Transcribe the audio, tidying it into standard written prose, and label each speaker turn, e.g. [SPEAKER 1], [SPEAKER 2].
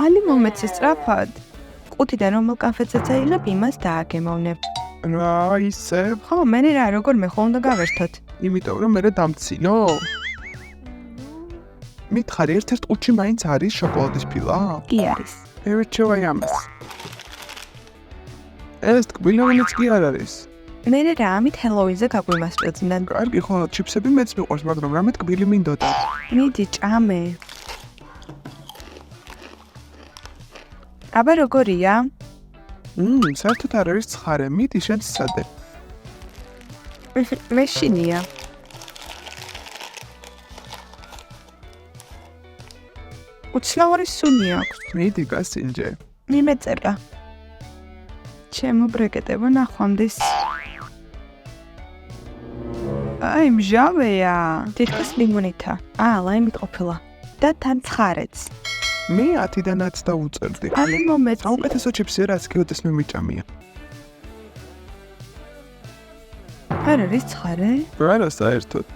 [SPEAKER 1] ალი მომეცი სწრაფად. ყუთიდან რომელ კანფეტსაც აიღებ, იმას დააგემოვნებ.
[SPEAKER 2] რა ისე?
[SPEAKER 1] ხო, მე რა, როგორ მე ხომ უნდა გავერთოთ?
[SPEAKER 2] იმიტომ რომ მე დამცინო. მითხარი, ერთ-ერთ ყუთში მაინც არის შოკოლადის ფილა?
[SPEAKER 1] კი არის.
[SPEAKER 2] ევერჩევაი ამას. ეს თკბილოვანიც კი არ არის.
[SPEAKER 1] მე რა, ამით ჰელოუინზე გაგვიმასპილდნენ.
[SPEAKER 2] კარგი, ხო, ჩიფსები მეც მიყვარს, მაგრამ რამე თკბილი მინდოდა.
[SPEAKER 1] მიდი, ჭამე. აბა როგორია?
[SPEAKER 2] საერთოდ არ არის ცხარე, მიდი შენ სცადე.
[SPEAKER 1] მეშინია. უცნაური სუნი აქვს.
[SPEAKER 2] მიდი გასინჯე.
[SPEAKER 1] მიმეწება. ჩემო ბრეკეტებო ნახვამდის. აი, მჟავეა. თითქოს ლიმონითა. ლაიმით ყოფილა. და თან ცხარეც.
[SPEAKER 2] მე 10-დან 10 დავუწერდი.
[SPEAKER 1] ალი მომეცი.
[SPEAKER 2] საუკეთესო ჩიფსი რაც კიდევ მე მიჭამია.
[SPEAKER 1] არ არის ცხარე?
[SPEAKER 2] რა საერთოდ?